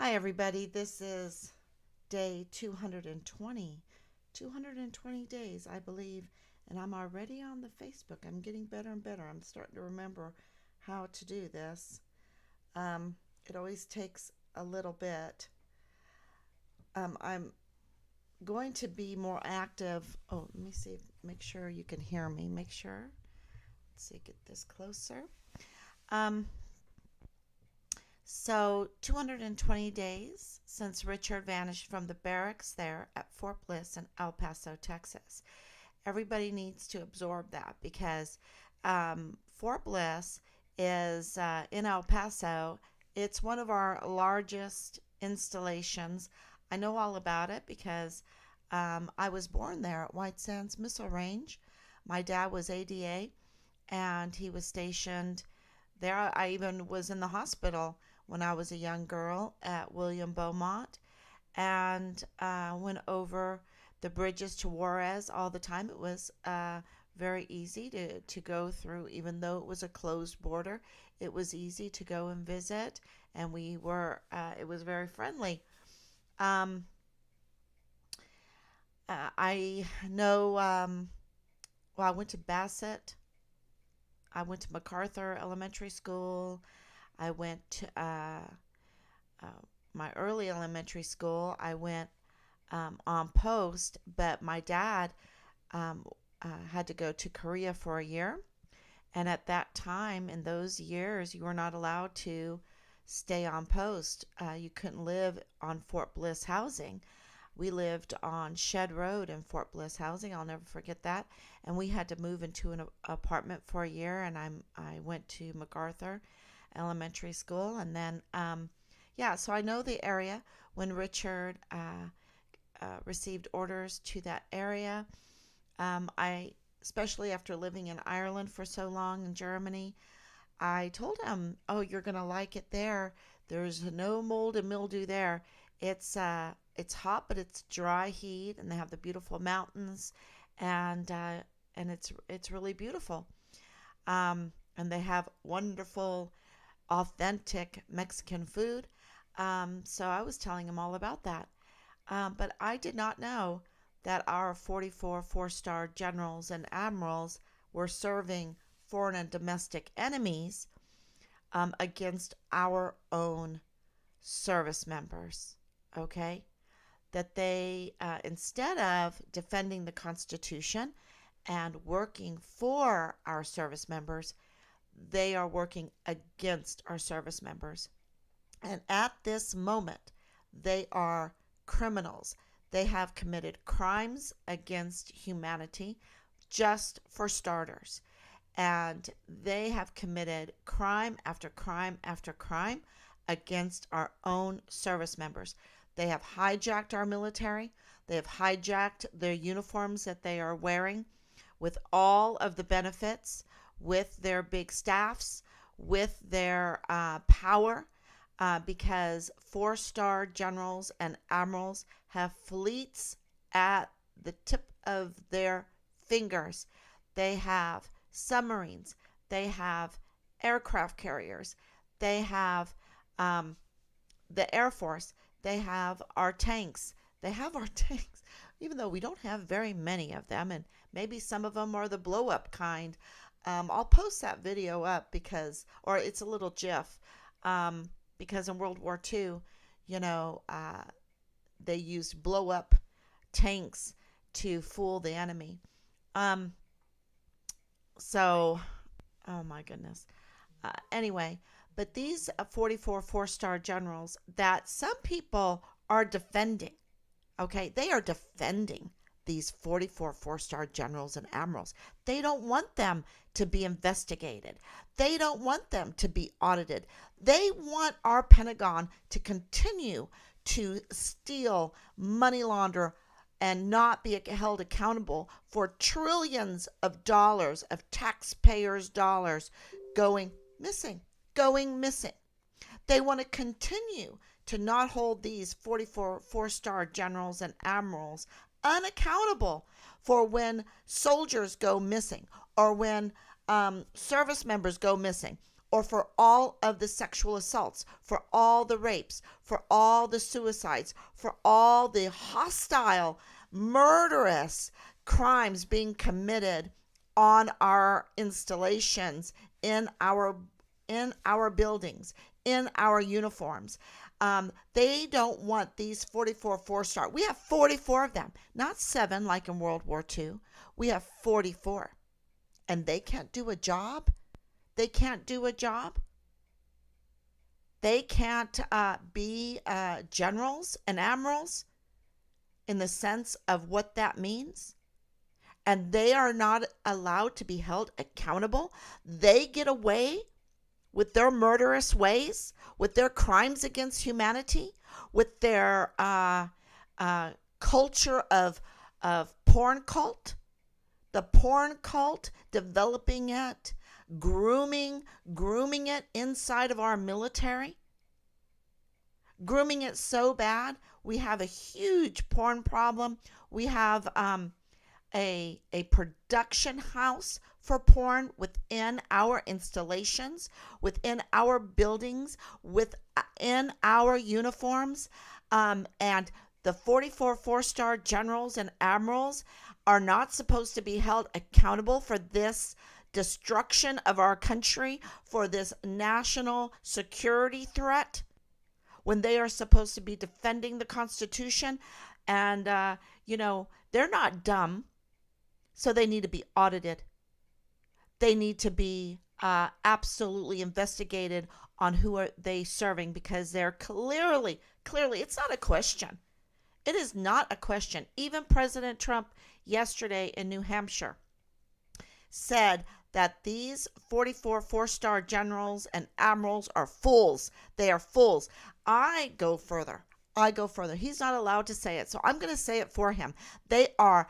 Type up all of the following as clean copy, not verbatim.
Hi, everybody. This is day 220. 220 days, I believe, and I'm already on the Facebook. I'm getting better and better. I'm starting to remember how to do this. It always takes a little bit. I'm going to be more active. Oh, let me see. Make sure you can hear me. Make sure. Let's see. Get this closer. Um, So, 220 days since Richard vanished from the barracks there at Fort Bliss in El Paso, Texas. Everybody needs to absorb that because Fort Bliss is in El Paso. It's one of our largest installations. I know all about it because I was born there at White Sands Missile Range. My dad was ADA and he was stationed there. I even was in the hospital when I was a young girl at William Beaumont and went over the bridges to Juarez all the time. It was very easy to go through, even though it was a closed border. It was easy to go and visit, and it was very friendly. Um, I know, well, I went to Bassett. I went to MacArthur Elementary School. I went to uh, my early elementary school. I went on post, but my dad um, had to go to Korea for a year. And at that time, in those years, you were not allowed to stay on post. You couldn't live on Fort Bliss housing. We lived on Shed Road in Fort Bliss housing. I'll never forget that. And we had to move into an apartment for a year, and I went to MacArthur Elementary School, and then yeah, so I know the area when Richard received orders to that area. I, especially after living in Ireland for so long in Germany, I told him, "Oh, you're gonna like it there. There's no mold and mildew there. It's hot, but it's dry heat, and they have the beautiful mountains, and it's really beautiful. And they have wonderful, authentic Mexican food. So I was telling him all about that. But I did not know that our 44 four-star generals and admirals were serving foreign and domestic enemies against our own service members. Okay? That they, instead of defending the Constitution and working for our service members, they are working against our service members. And at this moment, they are criminals. They have committed crimes against humanity, just for starters. And they have committed crime after crime after crime against our own service members. They have hijacked our military. They have hijacked their uniforms that they are wearing with all of the benefits, with their big staffs, with their power, because four-star generals and admirals have fleets at the tip of their fingers. They have submarines. They have aircraft carriers. They have the Air Force. They have our tanks. They have our tanks, even though we don't have very many of them, and maybe some of them are the blow-up kind. I'll post that video up or it's a little GIF, because in World War II, you know, they used blow-up tanks to fool the enemy. Um, so, oh my goodness. Anyway, but these 44 four-star generals that some people are defending, okay, they are defending these 44 four-star generals and admirals. They don't want them to be investigated. They don't want them to be audited. They want our Pentagon to continue to steal, money launder, and not be held accountable for trillions of dollars of taxpayers' dollars going missing, going missing. They want to continue to not hold these 44 four-star generals and admirals unaccountable for when soldiers go missing or when service members go missing or for all of the sexual assaults, for all the rapes, for all the suicides, for all the hostile, murderous crimes being committed on our installations, in our buildings, in our uniforms. They don't want these 44 four-star. We have 44 of them, not 7 like in World War II. We have 44. And they can't do a job? They can't do a job? They can't be generals and admirals in the sense of what that means? And they are not allowed to be held accountable? They get away with their murderous ways, with their crimes against humanity, with their culture of porn cult, the porn cult, developing it, grooming it inside of our military, grooming it so bad. We have a huge porn problem. We have a production house for porn within our installations, within our buildings, within our uniforms. And the 44 four-star generals and admirals are not supposed to be held accountable for this destruction of our country, for this national security threat, when they are supposed to be defending the Constitution. And, they're not dumb, so they need to be audited. They need to be absolutely investigated on who are they serving, because they're clearly, it's not a question. It is not a question. Even President Trump yesterday in New Hampshire said that these 44 four-star generals and admirals are fools. They are fools. I go further. He's not allowed to say it, so I'm going to say it for him. They are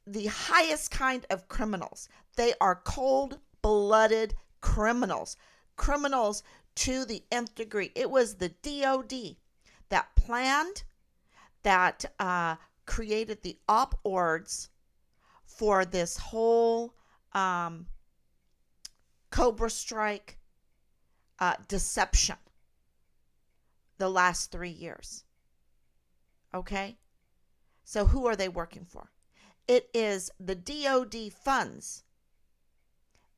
the highest kind of criminals. They are cold-blooded criminals. Criminals to the nth degree. It was the DOD that planned, that created the op-ords for this whole Cobra Strike deception the last 3 years. Okay? So who are they working for? It is the DOD funds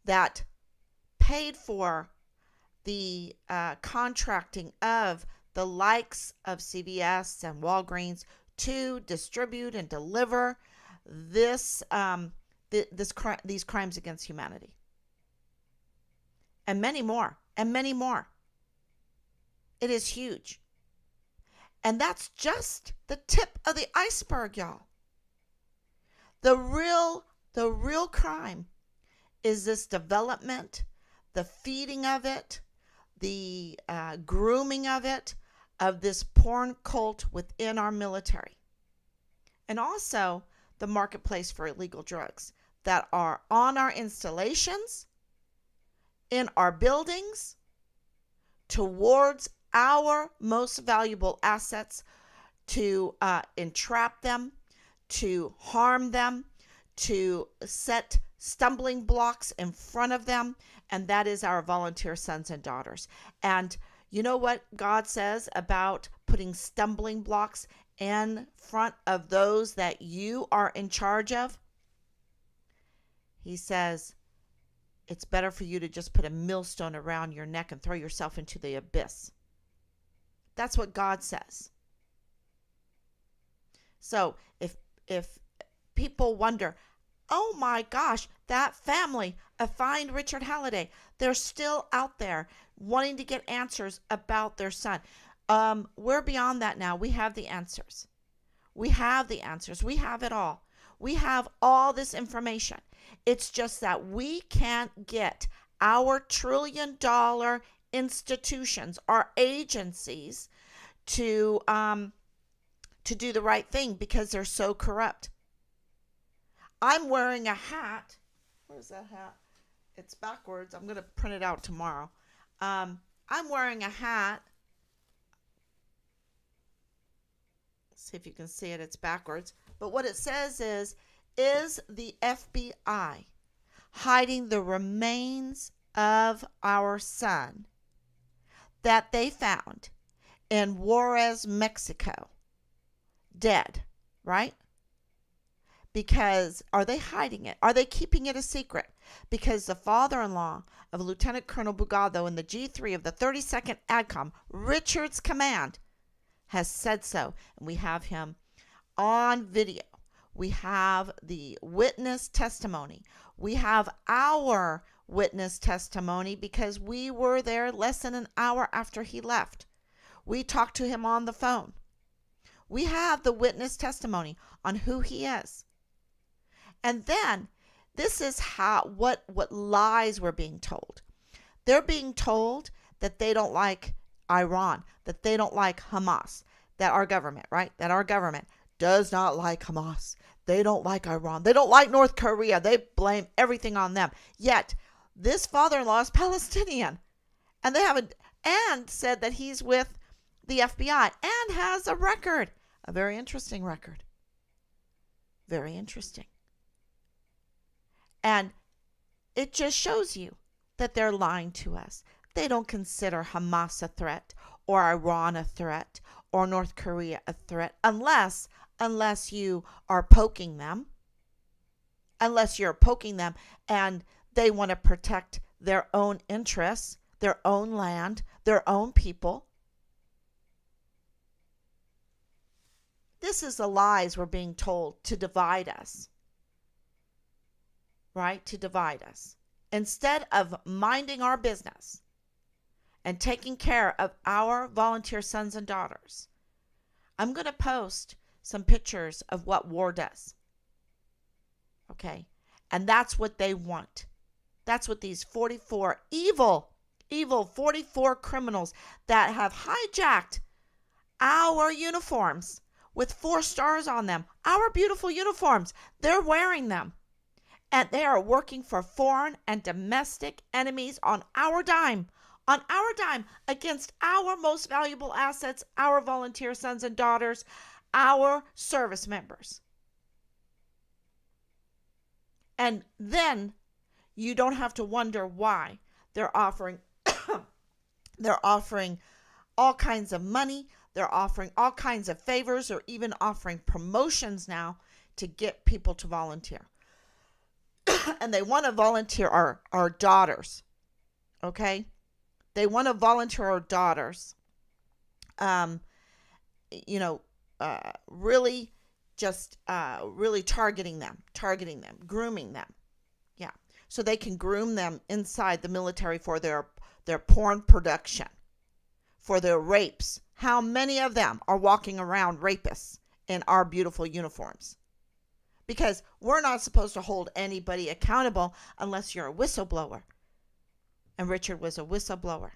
that paid for the contracting of the likes of CVS and Walgreens to distribute and deliver these crimes against humanity, and many more, It is huge. And that's just the tip of the iceberg, y'all. The real crime is this development, the feeding of it, the grooming of it, of this porn cult within our military. And also the marketplace for illegal drugs that are on our installations, in our buildings, towards our most valuable assets, to entrap them, to harm them, to set stumbling blocks in front of them, and that is our volunteer sons and daughters. And you know what God says about putting stumbling blocks in front of those that you are in charge of? He says, it's better for you to just put a millstone around your neck and throw yourself into the abyss. That's what God says. So if people wonder, oh my gosh, that family of Find Richard Halliday, they're still out there wanting to get answers about their son. We're beyond that now. We have the answers. We have the answers. We have it all. We have all this information. It's just that we can't get our trillion-dollar institutions, our agencies, to do the right thing because they're so corrupt. I'm wearing a hat. Where's that hat? It's backwards. I'm going to print it out tomorrow. I'm wearing a hat. See if you can see it. It's backwards. But what it says is the FBI hiding the remains of our son that they found in Juarez, Mexico, dead, right? Because are they hiding it? Are they keeping it a secret? Because the father-in-law of Lieutenant Colonel Bugado in the G3 of the 32nd ADCOM, Richard's command, has said so. And we have him on video. We have the witness testimony. We have our witness testimony because we were there less than an hour after he left. We talked to him on the phone. We have the witness testimony on who he is. And then this is what lies we're being told. They're being told that they don't like Iran, that they don't like Hamas, that our government, right? That our government does not like Hamas. They don't like Iran. They don't like North Korea. They blame everything on them. Yet this father-in-law is Palestinian, and they haven't, and said that he's with the FBI and has a record, a very interesting record. Very interesting. And it just shows you that they're lying to us. They don't consider Hamas a threat or Iran a threat or North Korea a threat unless you are poking them. Unless you're poking them and they want to protect their own interests, their own land, their own people. This is the lies we're being told to divide us. Right? To divide us. Instead of minding our business and taking care of our volunteer sons and daughters, I'm going to post some pictures of what war does. Okay? And that's what they want. That's what these 44 evil 44 criminals that have hijacked our uniforms with 4 stars on them, our beautiful uniforms, they're wearing them. And they are working for foreign and domestic enemies on our dime, against our most valuable assets, our volunteer sons and daughters, our service members. And then you don't have to wonder why they're offering all kinds of money, they're offering all kinds of favors, or even offering promotions now to get people to volunteer. And they want to volunteer our daughters. Okay? They want to volunteer our daughters. Really just really targeting them, grooming them. Yeah. So they can groom them inside the military for their porn production, for their rapes. How many of them are walking around rapists in our beautiful uniforms? Because we're not supposed to hold anybody accountable unless you're a whistleblower. And Richard was a whistleblower.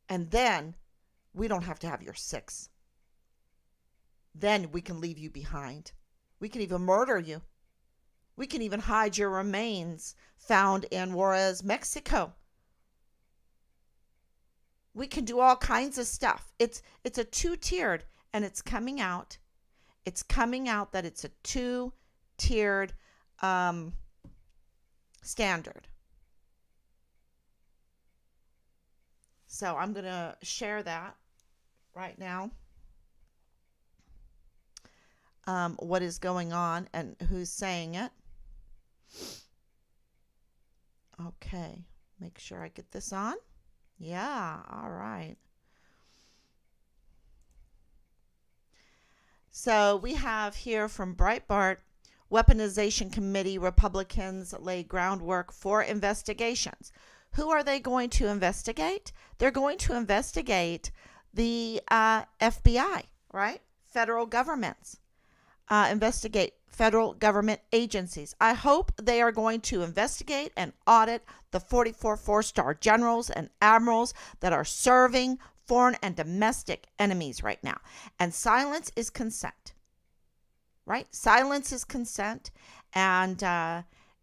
And then we don't have to have your 6. Then we can leave you behind. We can even murder you. We can even hide your remains found in Juarez, Mexico. We can do all kinds of stuff. It's a 2-tiered, and it's coming out. It's coming out that it's a 2-tiered standard. So I'm going to share that right now. What is going on and who's saying it. Okay. Make sure I get this on. Yeah. All right. So we have here from Breitbart, Weaponization Committee Republicans lay groundwork for investigations. Who are they going to investigate? They're going to investigate the FBI, right? Federal governments. Investigate federal government agencies. I hope they are going to investigate and audit the 44 4-star generals and admirals that are serving foreign and domestic enemies right now. And silence is consent, right? Silence is consent. And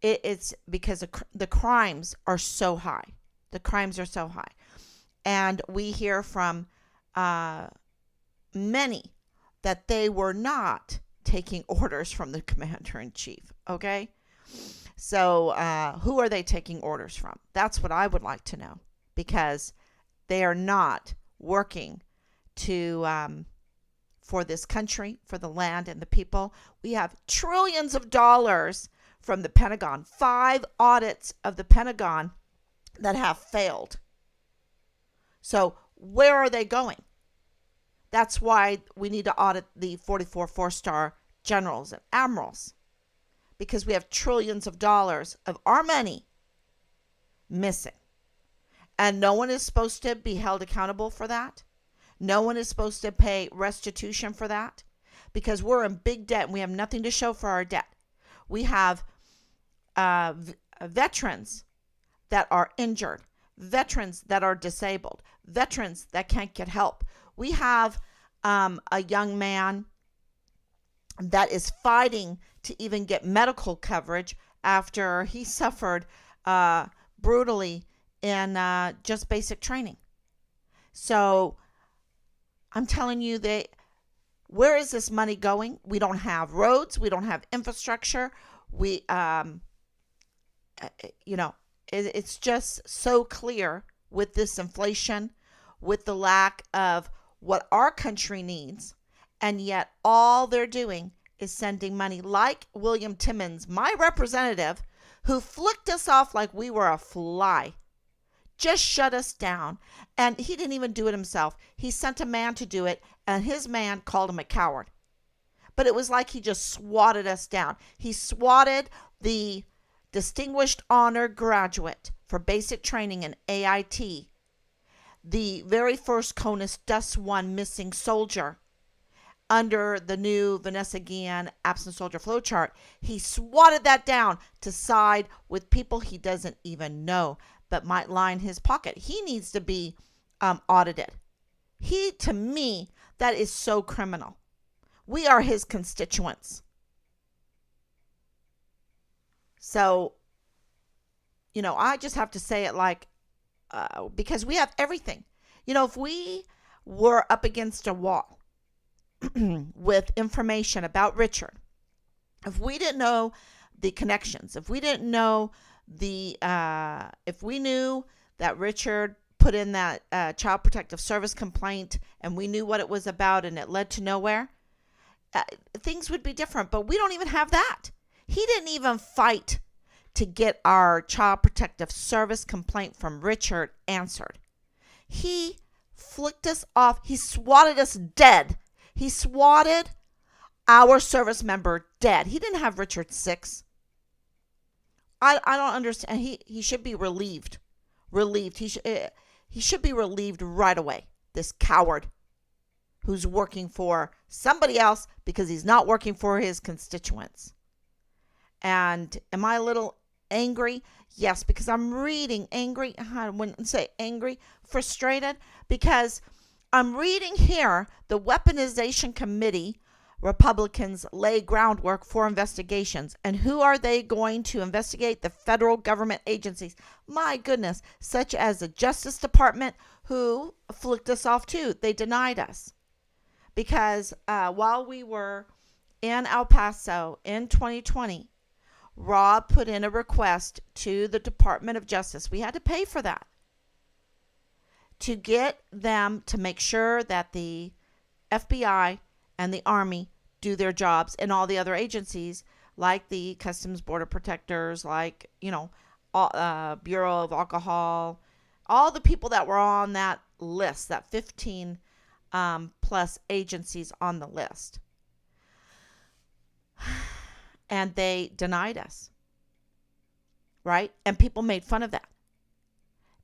it's because the crimes are so high. The crimes are so high. And we hear from many that they were not taking orders from the commander-in-chief, okay? So who are they taking orders from? That's what I would like to know, because they are not working to for this country, for the land and the people. We have trillions of dollars from the Pentagon, 5 audits of the Pentagon that have failed. So where are they going? That's why we need to audit the 44 4-star generals and admirals, because we have trillions of dollars of our money missing. And no one is supposed to be held accountable for that. No one is supposed to pay restitution for that, because we're in big debt and we have nothing to show for our debt. We have veterans that are injured, veterans that are disabled, veterans that can't get help. We have a young man that is fighting to even get medical coverage after he suffered brutally in just basic training. So I'm telling you, where is this money going? We don't have roads. We don't have infrastructure. We, it's just so clear with this inflation, with the lack of what our country needs. And yet all they're doing is sending money, like William Timmons, my representative, who flicked us off like we were a fly. Just shut us down. And he didn't even do it himself. He sent a man to do it, and his man called him a coward. But it was like he just swatted us down. He swatted the Distinguished Honor Graduate for basic training in AIT, the very first CONUS DUS 1 missing soldier under the new Vanessa Guillen absent soldier flowchart. He swatted that down to side with people he doesn't even know, but might line his pocket. He needs to be audited. To me, that is so criminal. We are his constituents. So, I just have to say it because we have everything. If we were up against a wall with information about Richard, if we didn't know the connections, if we didn't know if we knew that Richard put in that Child Protective Service complaint and we knew what it was about and it led to nowhere, things would be different. But we don't even have that. He didn't even fight to get our Child Protective Service complaint from Richard answered. He flicked us off. He swatted us dead. He swatted our service member dead. He didn't have Richard 6. I don't understand. He should be relieved. He should be relieved right away. This coward who's working for somebody else because he's not working for his constituents. And am I a little angry? Yes, because I'm reading angry. I wouldn't say angry, frustrated, because I'm reading here the Weaponization Committee Republicans lay groundwork for investigations. And who are they going to investigate? The federal government agencies. My goodness, such as the Justice Department, who flicked us off too. They denied us. Because while we were in El Paso in 2020, Rob put in a request to the Department of Justice. We had to pay for that, to get them to make sure that the FBI and the Army do their jobs, and all the other agencies like the Customs Border Protectors, like, Bureau of Alcohol, all the people that were on that list, that 15 plus agencies on the list. And they denied us, right? And people made fun of that.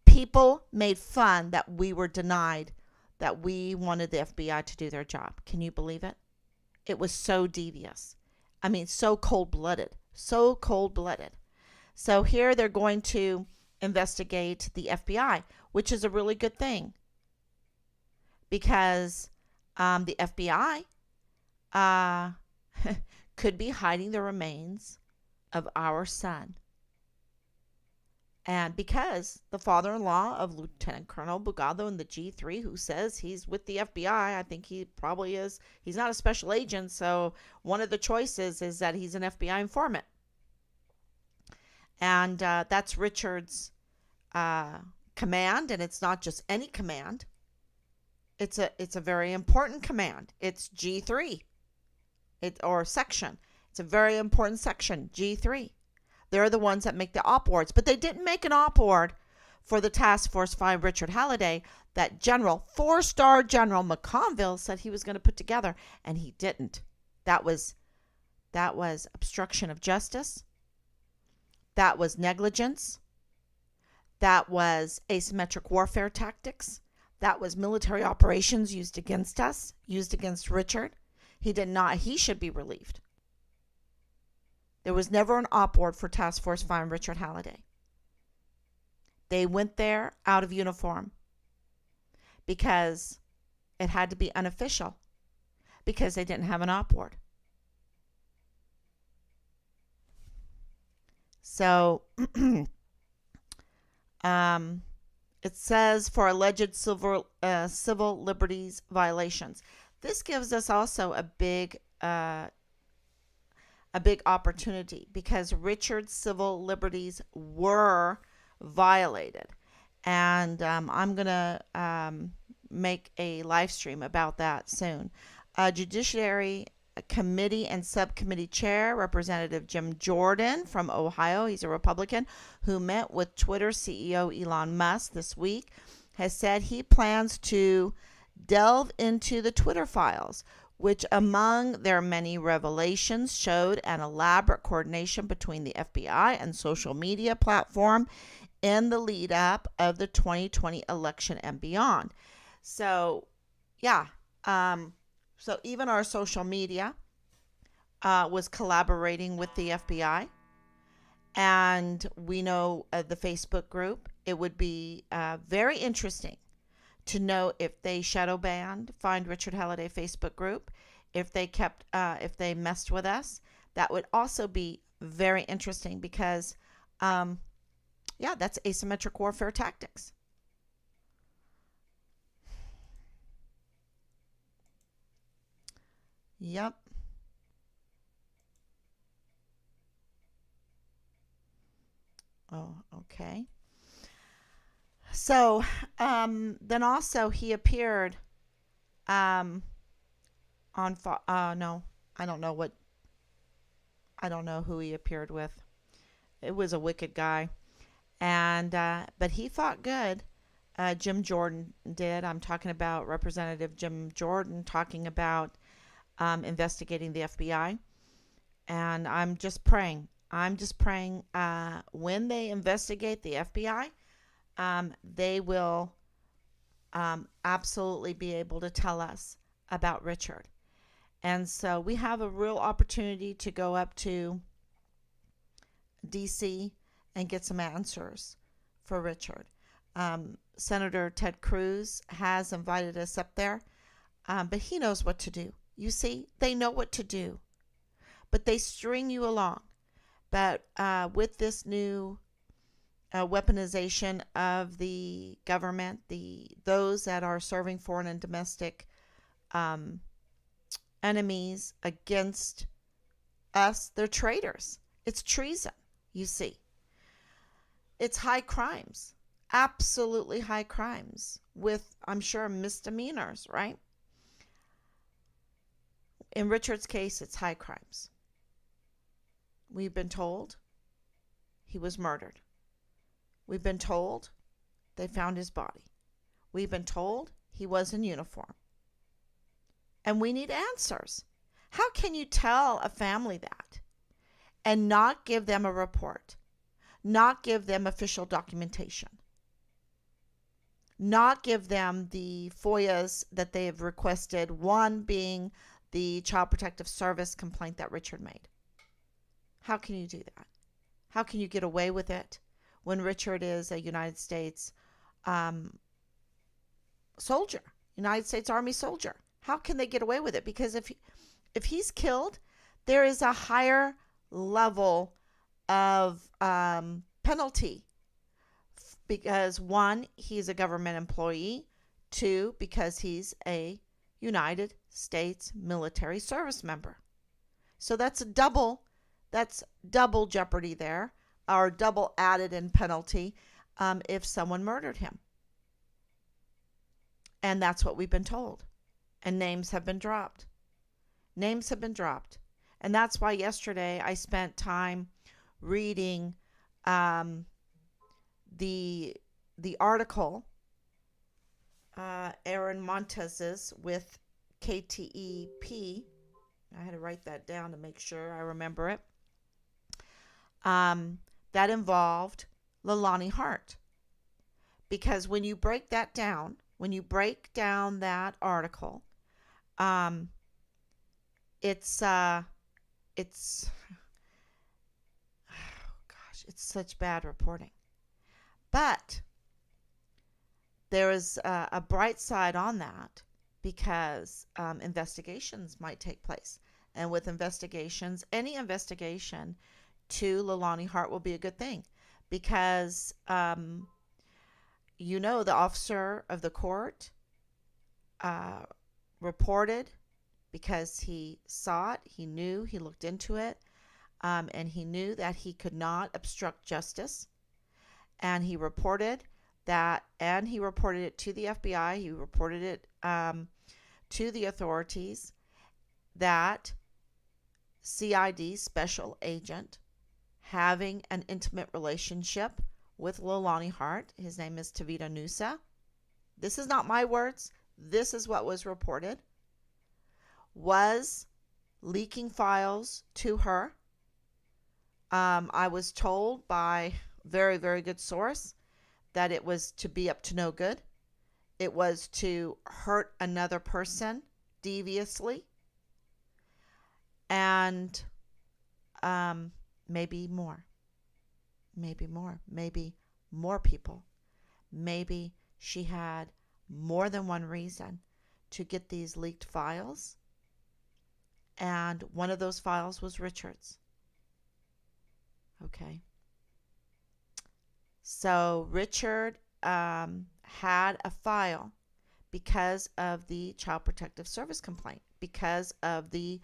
People made fun that we were denied, that we wanted the FBI to do their job. Can you believe it? It was so devious. I mean, so cold-blooded. So cold-blooded. So here they're going to investigate the FBI, which is a really good thing. Because the FBI could be hiding the remains of our son. And because the father-in-law of Lieutenant Colonel Bugado in the G3, who says he's with the FBI, I think he probably is. He's not a special agent, so one of the choices is that he's an FBI informant. And that's Richard's uh, command, and it's not just any command. It's a very important command. It's G3, or section. It's a very important section, G3. They're the ones that make the op wards, but they didn't make an op ward for the task force Find Richard Halliday that General, 4-star General McConville said he was going to put together, and he didn't. That was obstruction of justice. That was negligence. That was asymmetric warfare tactics. That was military operations used against us, used against Richard. He should be relieved. There was never an op ward for Task Force Find Richard Halliday. They went there out of uniform because it had to be unofficial, because they didn't have an op ward. So it says for alleged civil liberties violations. This gives us also a big opportunity, because Richard's civil liberties were violated, and I'm gonna make a live stream about that soon. Judiciary Committee and Subcommittee Chair, Representative Jim Jordan from Ohio, he's a Republican, who met with Twitter CEO Elon Musk this week, has said he plans to delve into the Twitter files, which among their many revelations showed an elaborate coordination between the FBI and social media platform in the lead up of the 2020 election and beyond. So, yeah. So even our social media was collaborating with the FBI. And we know the Facebook group. It would be very interesting to know if they shadow banned Find Richard Halliday Facebook group, if they messed with us. That would also be very interesting, because, that's asymmetric warfare tactics. Yep. Oh, okay. So, then also he appeared, um, on, no, I don't know I don't know who he appeared with. It was a wicked guy. And, but he fought good. Jim Jordan did. I'm talking about Representative Jim Jordan, talking about investigating the FBI. And I'm just praying. When they investigate the FBI, they will absolutely be able to tell us about Richard. And so we have a real opportunity to go up to DC and get some answers for Richard. Senator Ted Cruz has invited us up there, but he knows what to do. You see, they know what to do, but they string you along. But with this new weaponization of the government, those that are serving foreign and domestic enemies against us, they're traitors. It's treason, you see. It's high crimes, absolutely high crimes, with, I'm sure, misdemeanors, right? In Richard's case, it's high crimes. We've been told he was murdered. We've been told they found his body. We've been told he was in uniform. And we need answers. How can you tell a family that and not give them a report, not give them official documentation, not give them the FOIAs that they have requested, one being the Child Protective Service complaint that Richard made? How can you do that? How can you get away with it when Richard is a United States soldier, United States Army soldier? How can they get away with it? Because if he's killed, there is a higher level of penalty, because one, he's a government employee. Two, because he's a United States military service member. So that's double jeopardy there. or double added in penalty if someone murdered him. And that's what we've been told. And names have been dropped. Names have been dropped. And that's why yesterday I spent time reading the article Aaron Montez's with KTEP. I had to write that down to make sure I remember it. That involved Leilani Hart. Because when you break that down, that article, it's oh gosh, it's such bad reporting. But there is a bright side on that because investigations might take place. And with investigations, any investigation to Leilani Hart will be a good thing because, the officer of the court reported because he saw it, he knew, he looked into it, and he knew that he could not obstruct justice. And he reported that, and he reported it to the FBI, he reported it to the authorities, that CID special agent having an intimate relationship with Leilani Hart, his name is Tavita Nusa. This is not my words. This is what was reported. Was leaking files to her. I was told by very, very good source that it was to be up to no good. It was to hurt another person deviously. And maybe more. Maybe more people. Maybe she had more than one reason to get these leaked files. And one of those files was Richard's. Okay. So Richard had a file because of the Child Protective Service complaint, because of the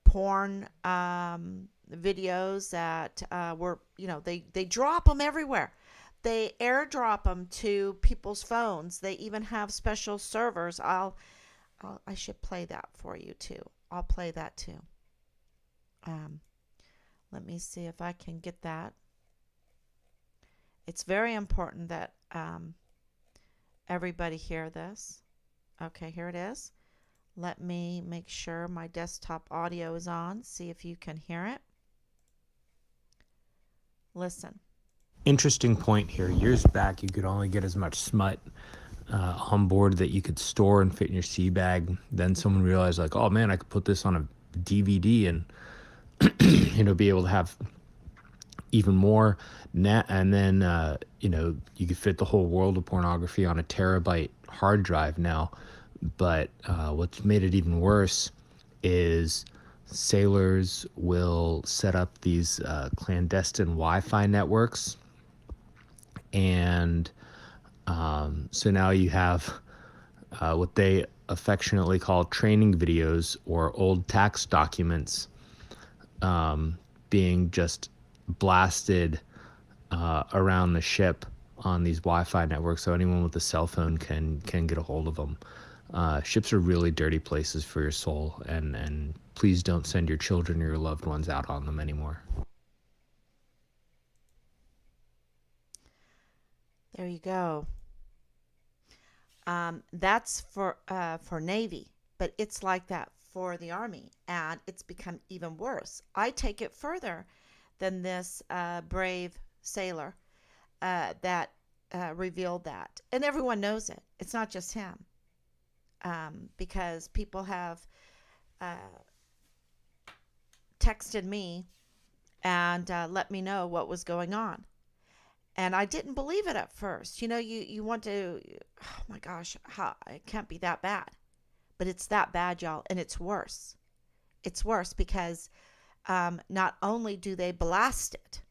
porn videos that were, they drop them everywhere. They airdrop them to people's phones. They even have special servers. I should play that for you too. I'll play that too. Let me see if I can get that. It's very important that everybody hear this. Okay, here it is. Let me make sure my desktop audio is on. See if you can hear it. Listen. Interesting point here. Years back, you could only get as much smut on board that you could store and fit in your sea bag. Then someone realized, like, oh man, I could put this on a DVD and be able to have even more. And then you could fit the whole world of pornography on a terabyte hard drive now. But what's made it even worse is sailors will set up these clandestine Wi-Fi networks. And so now you have what they affectionately call training videos or old tax documents being just blasted around the ship on these Wi-Fi networks, so anyone with a cell phone can get a hold of them. Ships are really dirty places for your soul, and please don't send your children or your loved ones out on them anymore. There you go. That's for Navy, but it's like that for the Army, and it's become even worse. I take it further than this brave sailor that revealed that, and everyone knows it. It's not just him, because people have texted me and let me know what was going on. And I didn't believe it at first. You want to, oh my gosh, it can't be that bad. But it's that bad, y'all, and it's worse. It's worse because not only do they blast it,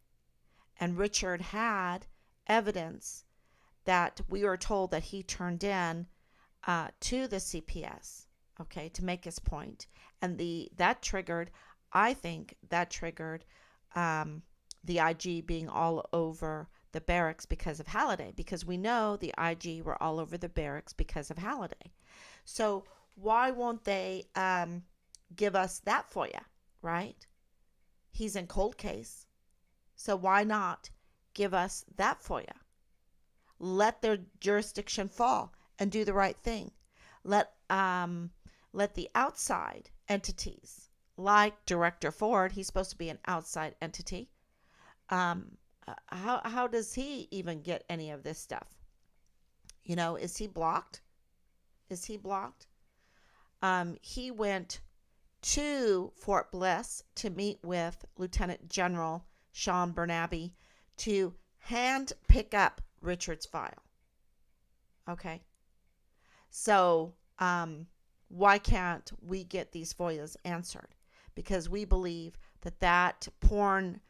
and Richard had evidence that we were told that he turned in to the CPS, okay, to make his point. And I think that triggered the IG being all over the barracks because of Halliday, because we know the IG were all over the barracks because of Halliday. So why won't they give us that for you, right? He's in cold case. So why not give us that for you? Let their jurisdiction fall and do the right thing. Let let the outside entities, like Director Ford, he's supposed to be an outside entity. How does he even get any of this stuff? Is he blocked? Is he blocked? He went to Fort Bliss to meet with Lieutenant General Sean Bernabe to hand pick up Richard's file. Okay. So, why can't we get these FOIAs answered? Because we believe that porn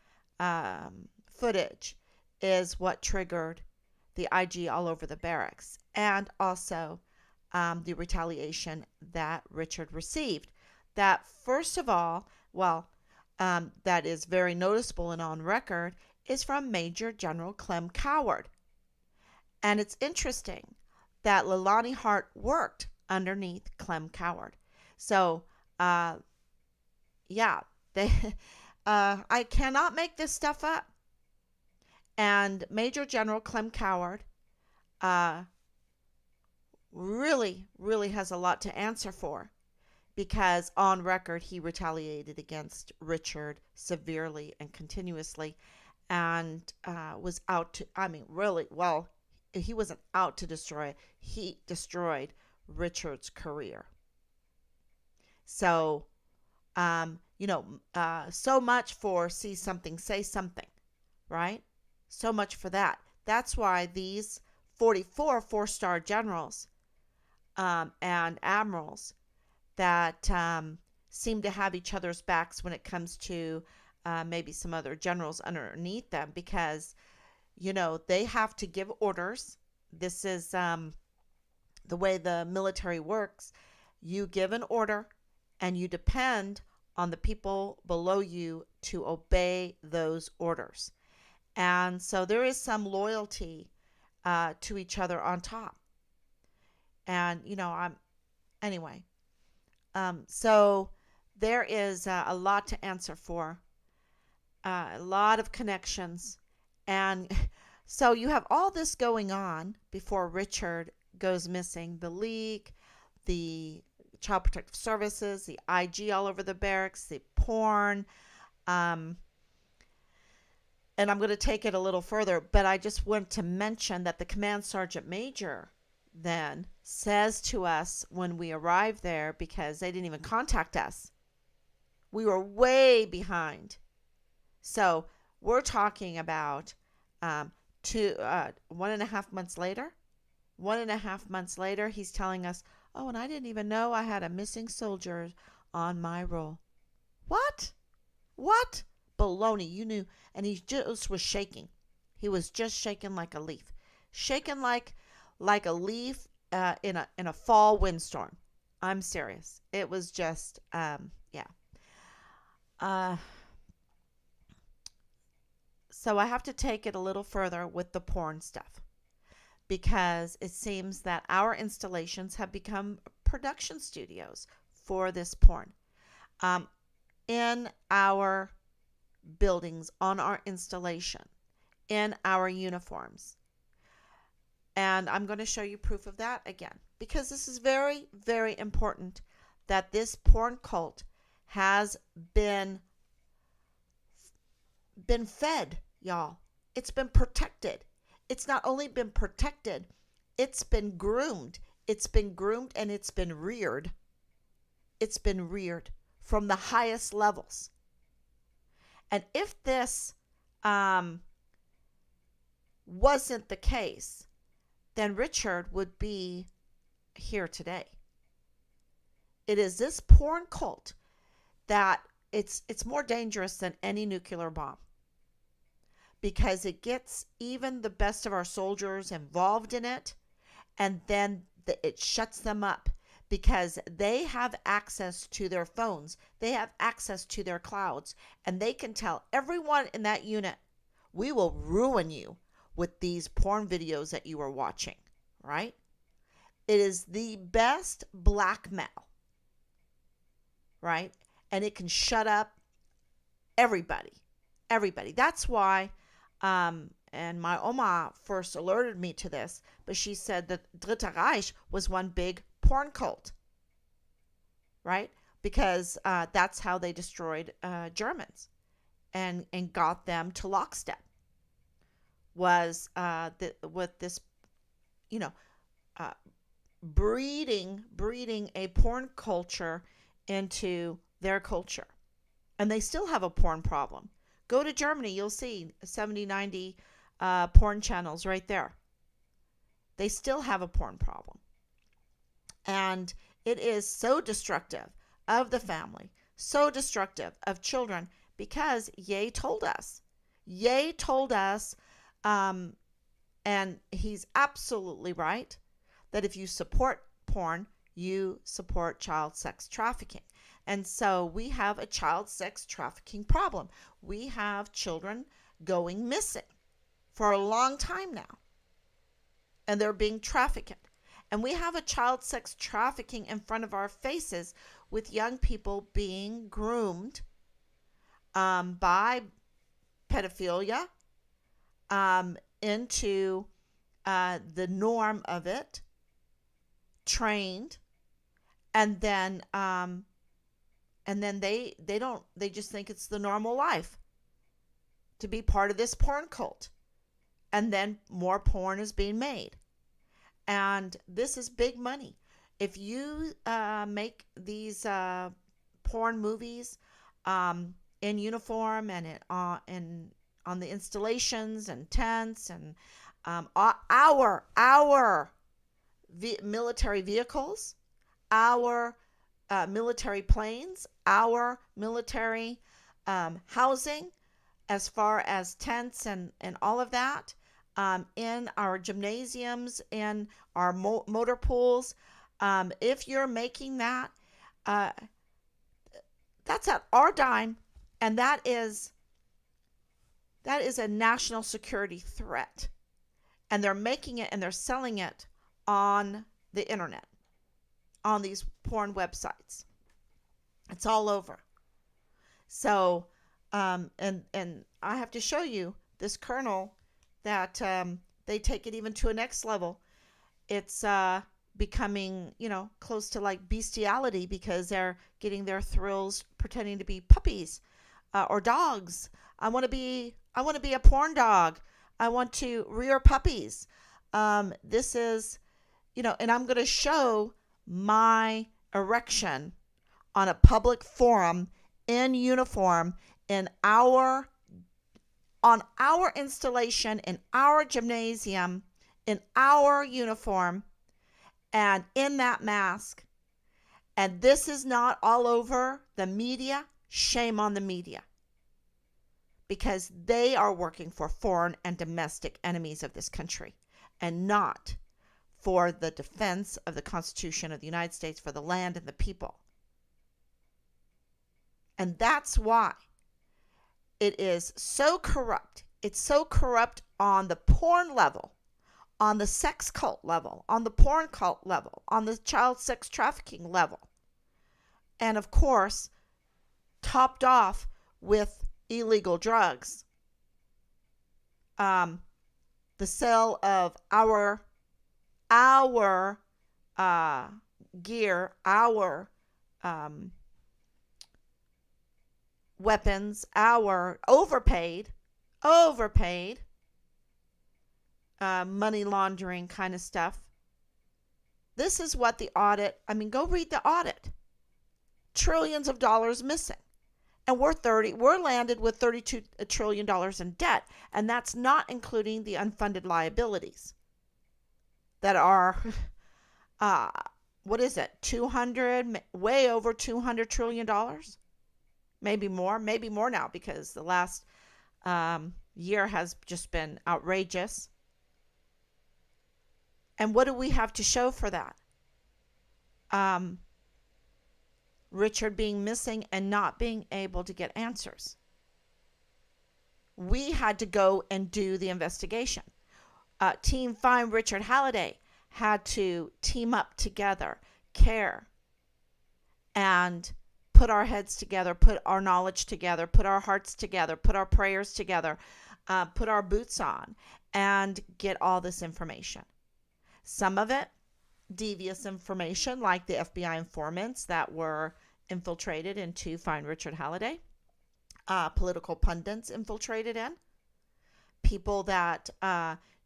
footage is what triggered the IG all over the barracks, and also the retaliation that Richard received. That, first of all, that is very noticeable and on record, is from Major General Clem Coward. And it's interesting that Leilani Hart worked underneath Clem Coward. So, yeah, they, I cannot make this stuff up. And Major General Clem Coward really, really has a lot to answer for, because on record he retaliated against Richard severely and continuously, and was out to, really, he wasn't out to destroy, he destroyed Richard's career. So, so much for see something, say something, right? So much for that. That's why these 44 four-star generals and admirals that seem to have each other's backs when it comes to maybe some other generals underneath them, because, they have to give orders. This is the way the military works. You give an order and you depend on the people below you to obey those orders. And so there is some loyalty to each other on top. And, anyway. So there is a lot to answer for, a lot of connections. And so you have all this going on before Richard goes missing. The League, the Child Protective Services, the IG all over the barracks, the porn. And I'm going to take it a little further, but I just want to mention that the Command Sergeant Major then says to us when we arrive there, because they didn't even contact us, we were way behind. So we're talking about 1.5 months later. 1.5 months later, he's telling us, oh, and I didn't even know I had a missing soldier on my roll. What? What? Baloney, you knew. And he just was shaking. He was just shaking like a leaf. Shaking like a leaf in a fall windstorm. I'm serious. It was just, yeah. So I have to take it a little further with the porn stuff, because it seems that our installations have become production studios for this porn. In our buildings, on our installation, in our uniforms. And I'm going to show you proof of that again, because this is very, very important, that this porn cult has been fed, y'all. It's been protected. It's not only been protected, it's been groomed. It's been groomed and it's been reared. It's been reared from the highest levels. And if this wasn't the case, then Richard would be here today. It is this porn cult that it's more dangerous than any nuclear bomb, because it gets even the best of our soldiers involved in it, and then it shuts them up, because they have access to their phones, they have access to their clouds, and they can tell everyone in that unit, we will ruin you with these porn videos that you are watching, right? It is the best blackmail, right? And it can shut up everybody. Everybody. That's why, and my Oma first alerted me to this, but she said that Dritte Reich was one big porn cult, right? Because that's how they destroyed Germans and got them to lockstep. Was with this, you know, uh, breeding a porn culture into their culture. And they still have a porn problem. Go to Germany, you'll see 70, 90 porn channels right there. They still have a porn problem. And it is so destructive of the family, so destructive of children, because Ye told us. Ye told us, and he's absolutely right, that if you support porn, you support child sex trafficking. And so we have a child sex trafficking problem. We have children going missing for a long time now, and they're being trafficked. And we have a child sex trafficking in front of our faces, with young people being groomed by pedophilia into the norm of it, trained, and then they just think it's the normal life to be part of this porn cult. And then more porn is being made. And this is big money. If you make these porn movies in uniform and on the installations and tents and our military vehicles, our military planes, our military housing, as far as tents and all of that, in our gymnasiums, in our motor pools. If you're making that, that's at our dime, and that is a national security threat. And they're making it and they're selling it on the internet, on these porn websites. It's all over. So, and I have to show you this kernel that they take it even to a next level. It's becoming, close to like bestiality, because they're getting their thrills pretending to be puppies or dogs. I want to be a porn dog. I want to rear puppies. This is, and I'm going to show my erection on a public forum in uniform on our installation, in our gymnasium, in our uniform, and in that mask. And this is not all over the media. Shame on the media, because they are working for foreign and domestic enemies of this country, and not for the defense of the Constitution of the United States, for the land and the people. And that's why it is so corrupt. It's so corrupt on the porn level, on the sex cult level, on the porn cult level, on the child sex trafficking level. And of course, topped off with illegal drugs. The sale of our gear, our weapons, our overpaid money laundering kind of stuff. This is what the audit, go read the audit. Trillions of dollars missing. And we're landed with $32 trillion in debt. And that's not including the unfunded liabilities that are, what is it? Way over $200 trillion. Maybe more now, because the last year has just been outrageous. And what do we have to show for that? um, Richard being missing and not being able to get answers. We had to go and do the investigation. Team Find Richard Halliday had to team up together, care, and put our heads together, put our knowledge together, put our hearts together, put our prayers together, put our boots on, and get all this information. Some of it devious information, like the FBI informants that were infiltrated into Find Richard Halliday, political pundits infiltrated in, people that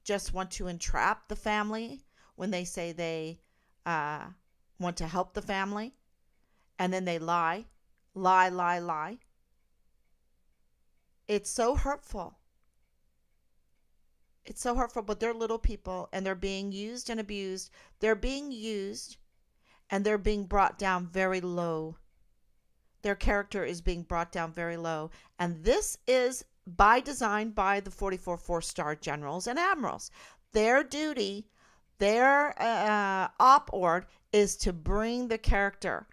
just want to entrap the family when they say they want to help the family, and then they lie. It's so hurtful. It's so hurtful, but they're little people and they're being used and abused. They're being used and they're being brought down very low. Their character is being brought down very low. And this is by design by the 44 four-star generals and admirals. Their duty, their op-ord is to bring the character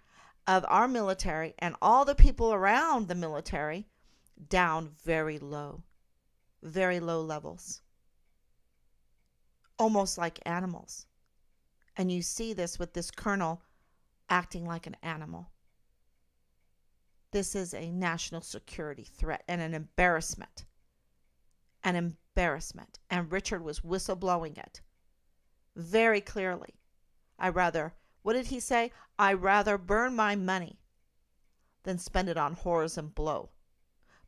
of our military and all the people around the military down very low levels. Almost like animals. And you see this with this colonel acting like an animal. This is a national security threat and an embarrassment. An embarrassment. And Richard was whistleblowing it very clearly. What did he say? I rather burn my money than spend it on whores and blow.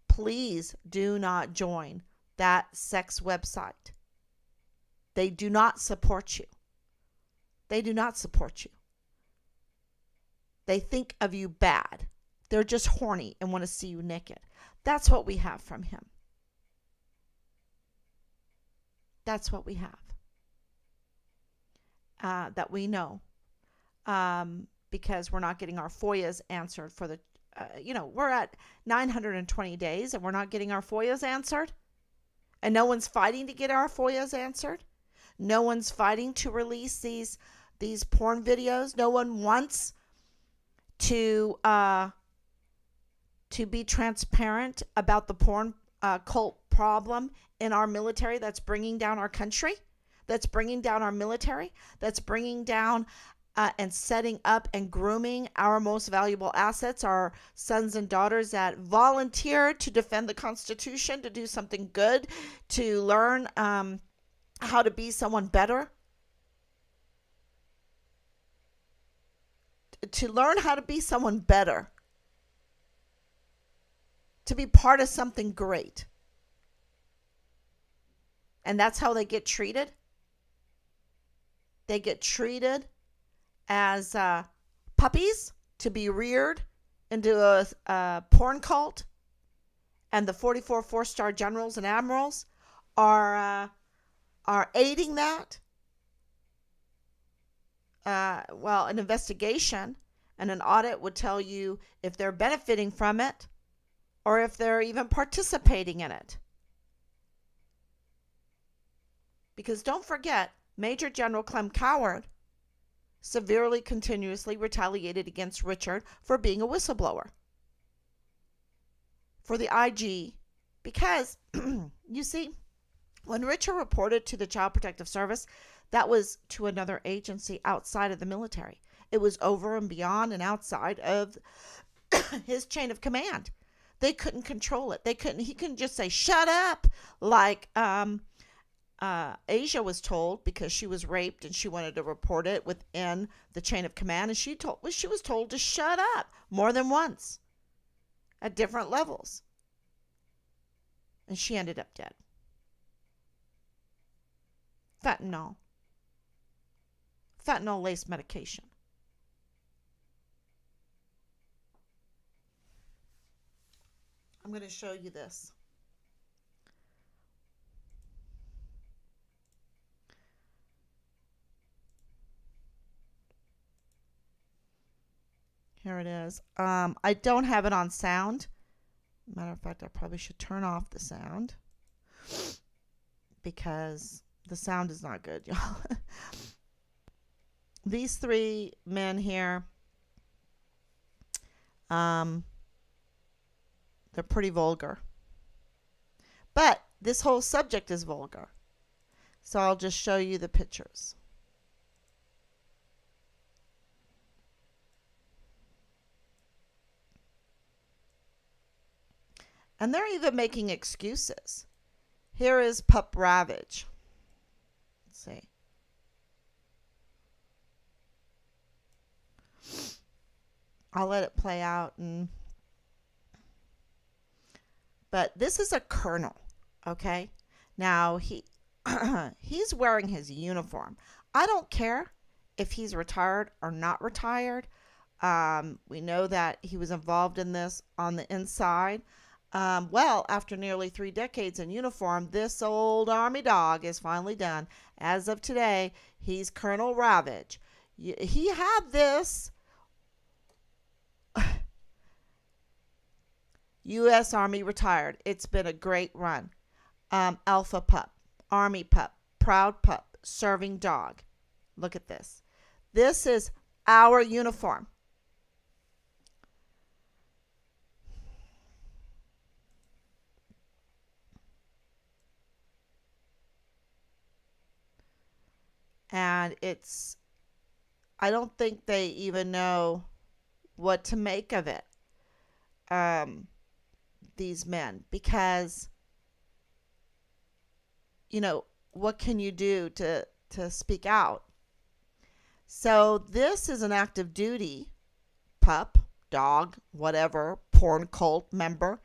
Please do not join that sex website. They do not support you. They do not support you. They think of you bad. They're just horny and want to see you naked. That's what we have from him. That's what we have. That we know. Because we're not getting our FOIAs answered for the, we're at 920 days and we're not getting our FOIAs answered. And no one's fighting to get our FOIAs answered. No one's fighting to release these porn videos. No one wants to be transparent about the porn cult problem in our military that's bringing down our country, that's bringing down our military, that's bringing down and setting up and grooming our most valuable assets, our sons and daughters that volunteered to defend the Constitution, to do something good, to learn how to be someone better. To learn how to be someone better. To be part of something great. And that's how they get treated. They get treated as puppies to be reared into a porn cult. And the 44 four-star generals and admirals are aiding that. An investigation and an audit would tell you if they're benefiting from it or if they're even participating in it. Because don't forget, Major General Clem Coward severely, continuously retaliated against Richard for being a whistleblower. For the IG, because, you see, when Richard reported to the Child Protective Service, that was to another agency outside of the military. It was over and beyond and outside of his chain of command. They couldn't control it. He couldn't just say, shut up, like Asia was told because she was raped and she wanted to report it within the chain of command. And she was told to shut up more than once at different levels. And she ended up dead. Fentanyl laced medication. I'm going to show you this. Here it is. I don't have it on sound. Matter of fact, I probably should turn off the sound because the sound is not good, y'all. these three men here, um, they're pretty vulgar. But this whole subject is vulgar. So I'll just show you the pictures. And they're even making excuses. Here is Pup Ravage. Let's see. I'll let it play out, but this is a colonel, okay? Now he's wearing his uniform. I don't care if he's retired or not retired. We know that he was involved in this on the inside. Well, after nearly 3 decades in uniform, this old army dog is finally done. As of today, he's Colonel Ravage. He had this U.S. Army retired. It's been a great run. Alpha pup, Army pup, proud pup, serving dog. Look at this. This is our uniform. And I don't think they even know what to make of it, these men, because, what can you do to speak out? So this is an active duty pup, dog, whatever, porn cult member.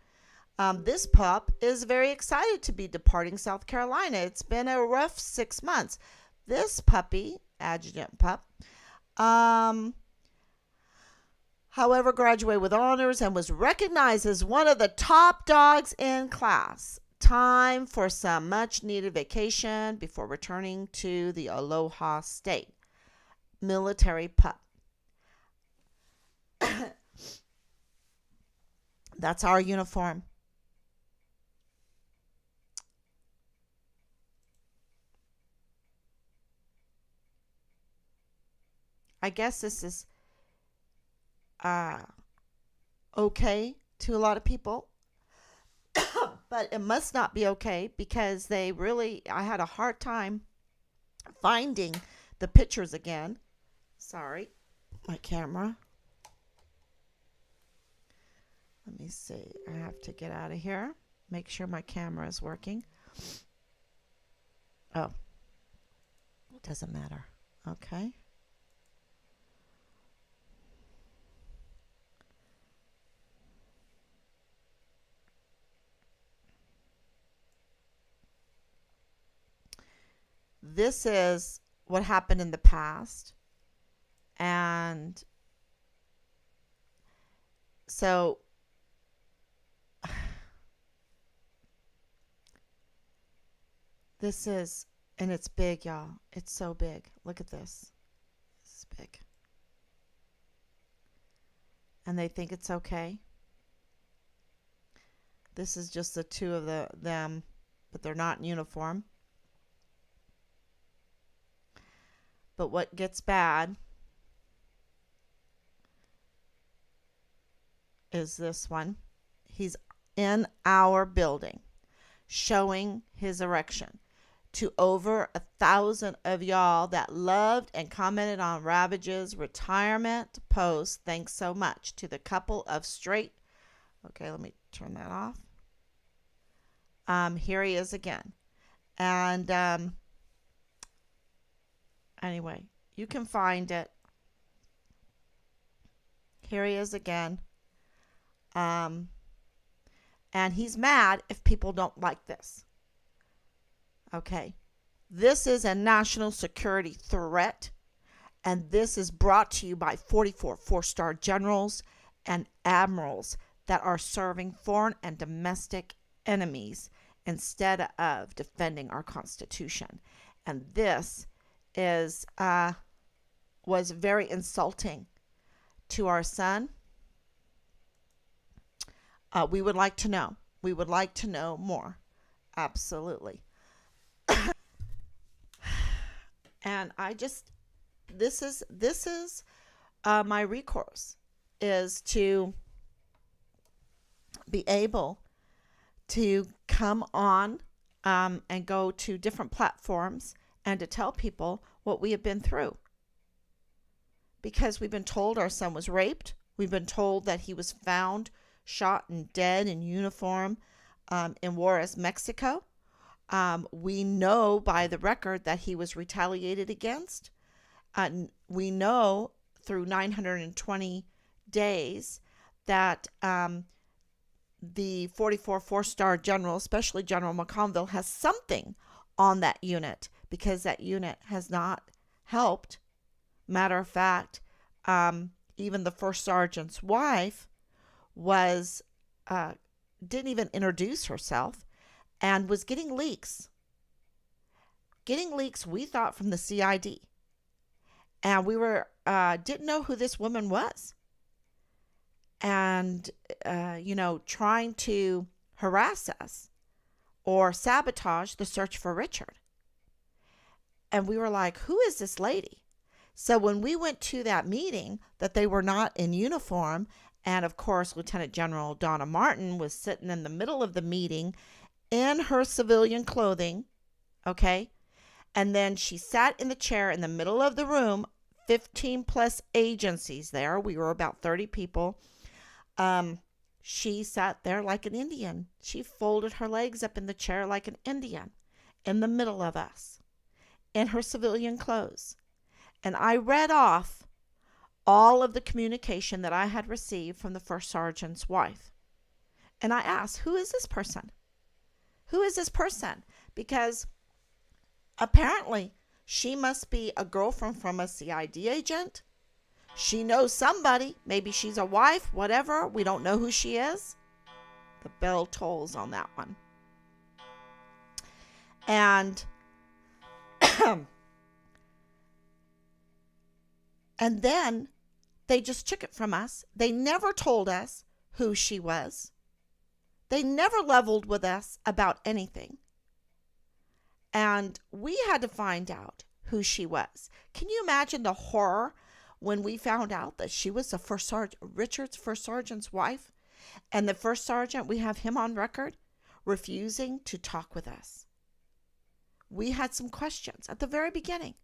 This pup is very excited to be departing South Carolina. It's been a rough 6 months. This puppy, adjutant pup, however, graduated with honors and was recognized as one of the top dogs in class. Time for some much needed vacation before returning to the Aloha State. Military pup. That's our uniform. I guess this is okay to a lot of people, but it must not be okay because I had a hard time finding the pictures again. Sorry, my camera. Let me see. I have to get out of here. Make sure my camera is working. Oh, it doesn't matter. Okay. This is what happened in the past. And so this is, and it's big, y'all. It's so big. Look at this. This is big. And they think it's okay. This is just the two of them, but they're not in uniform. But what gets bad is this one. He's in our building showing his erection to over 1,000 of y'all that loved and commented on Ravage's retirement post. Thanks so much to the couple of straight. Okay, let me turn that off. Here he is again. And anyway, you can find it. Here he is again. And he's mad if people don't like this. Okay. This is a national security threat. And this is brought to you by 44 four-star generals and admirals that are serving foreign and domestic enemies instead of defending our Constitution. And this was very insulting to our son. We would like to know. We would like to know more. Absolutely. And this is my recourse, is to be able to come on and go to different platforms and to tell people what we have been through. Because we've been told our son was raped. We've been told that he was found shot and dead in uniform in Juarez, Mexico. We know by the record that he was retaliated against. We know through 920 days that the 44 four-star general, especially General McConville, has something on that unit, because that unit has not helped. Matter of fact, even the first sergeant's wife was didn't even introduce herself and was getting leaks. Getting leaks, we thought, from the CID. And we were didn't know who this woman was. And, trying to harass us or sabotage the search for Richard. And we were like, who is this lady? So when we went to that meeting, that they were not in uniform, and of course, Lieutenant General Donna Martin was sitting in the middle of the meeting in her civilian clothing, okay? And then she sat in the chair in the middle of the room, 15 plus agencies there. We were about 30 people. She sat there like an Indian. She folded her legs up in the chair like an Indian in the middle of us in her civilian clothes. And I read off all of the communication that I had received from the first sergeant's wife. And I asked, who is this person? Who is this person? Because apparently she must be a girlfriend from a CID agent. She knows somebody. Maybe she's a wife, whatever. We don't know who she is. The bell tolls on that one. And and then they just took it from us. They never told us who she was. They never leveled with us about anything. And we had to find out who she was. Can you imagine the horror when we found out that she was the first sergeant, Richard's first sergeant's wife? And the first sergeant, we have him on record refusing to talk with us. We had some questions at the very beginning.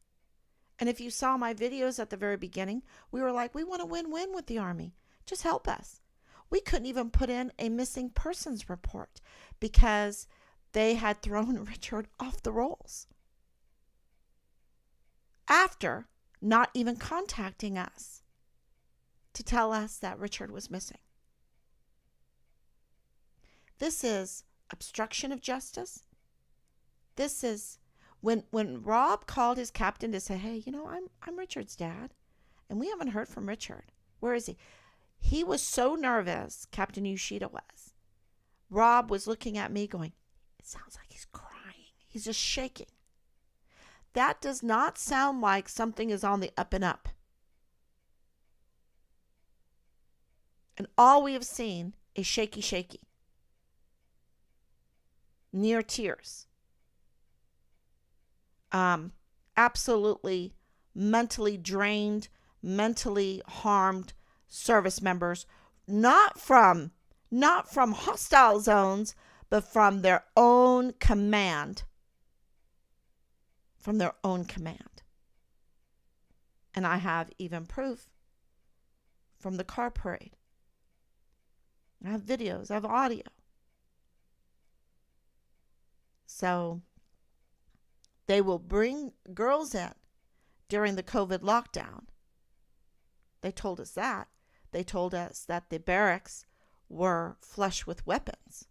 And if you saw my videos at the very beginning, we were like, we want to win-win with the Army. Just help us. We couldn't even put in a missing persons report because they had thrown Richard off the rolls after not even contacting us to tell us that Richard was missing. This is obstruction of justice. This is when Rob called his captain to say, hey, I'm Richard's dad, and we haven't heard from Richard. Where is he? He was so nervous, Captain Yoshida was. Rob was looking at me going, it sounds like he's crying. He's just shaking. That does not sound like something is on the up and up. And all we have seen is shaky, near tears. Absolutely mentally drained, mentally harmed service members, not from hostile zones, but from their own command. From their own command. And I have even proof from the car parade. I have videos, I have audio. So they will bring girls in during the COVID lockdown. They told us that. They told us that the barracks were flush with weapons,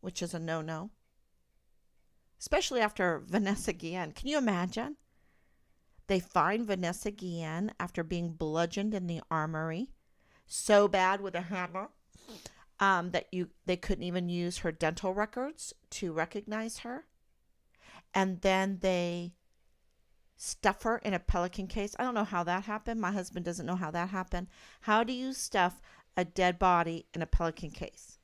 which is a no-no. Especially after Vanessa Guillen. Can you imagine? They find Vanessa Guillen after being bludgeoned in the armory so bad with a hammer that they couldn't even use her dental records to recognize her. And then they stuff her in a Pelican case. I don't know how that happened. My husband doesn't know how that happened. How do you stuff a dead body in a Pelican case?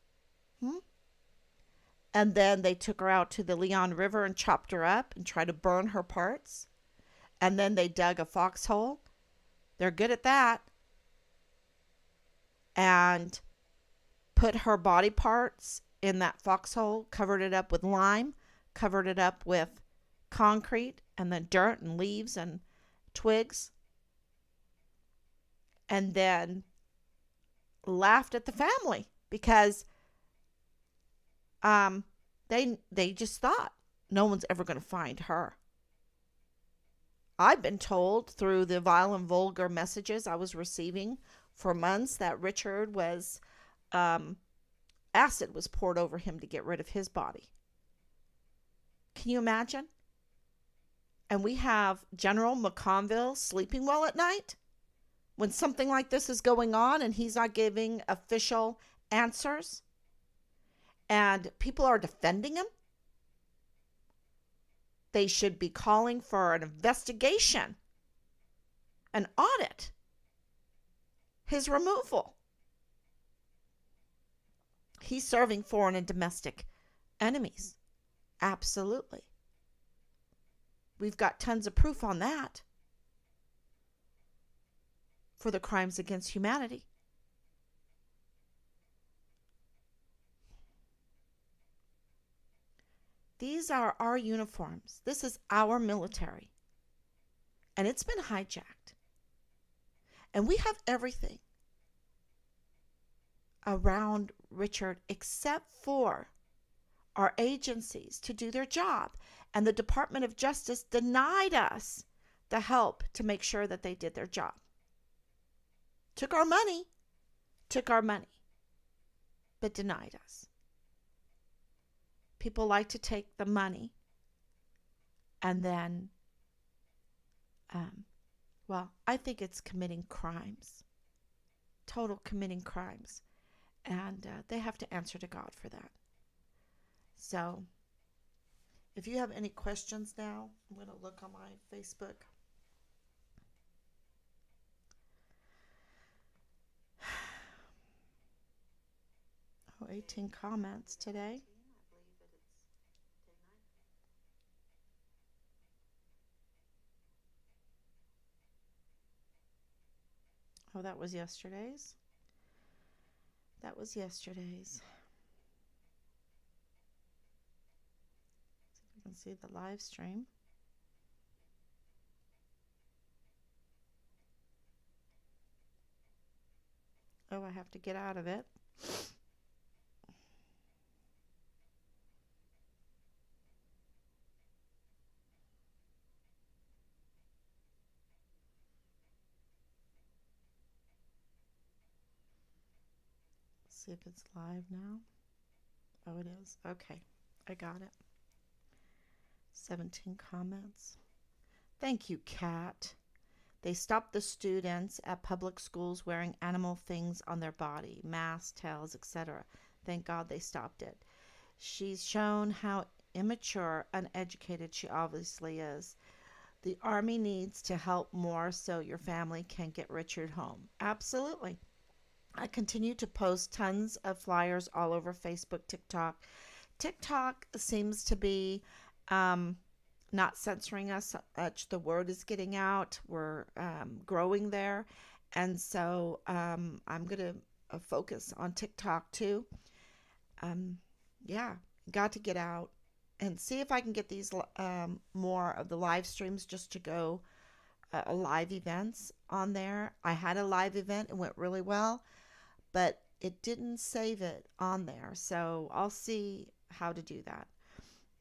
And then they took her out to the Leon River and chopped her up and tried to burn her parts. and then they dug a foxhole. They're good at that. And put her body parts in that foxhole, covered it up with lime, covered it up with concrete and then dirt and leaves and twigs, and then laughed at the family because um, they just thought no one's ever going to find her. I've been told through the vile and vulgar messages I was receiving for months that Richard was um, acid was poured over him to get rid of his body. Can you imagine? And we have General McConville sleeping well at night when something like this is going on and he's not giving official answers and people are defending him. They should be calling for an investigation, an audit, his removal. He's serving foreign and domestic enemies. Absolutely. We've got tons of proof on that for the crimes against humanity. These are our uniforms. This is our military. And it's been hijacked. And we have everything around Richard except for our agencies to do their job. And the Department of Justice denied us the help to make sure that they did their job. Took our money, but denied us. People like to take the money and then, I think it's committing crimes, total committing crimes. And they have to answer to God for that. So, if you have any questions now, I'm going to look on my Facebook. Oh, 18 comments today. Oh, that was yesterday's. That was yesterday's. See if you can see the live stream. Oh, I have to get out of it. See if it's live now. Oh, it is. Okay, I got it. 17 comments. Thank you, Kat. They stopped the students at public schools wearing animal things on their body, masks, tails, etc. Thank God they stopped it. She's shown how immature, uneducated she obviously is. The Army needs to help more so your family can get Richard home. Absolutely. I continue to post tons of flyers all over Facebook, TikTok. TikTok seems to be not censoring us much. The word is getting out. We're growing there. And so I'm going to focus on TikTok too. Yeah, got to get out and see if I can get these more of the live streams just to go live events on there. I had a live event. It went really well, but it didn't save it on there. So I'll see how to do that.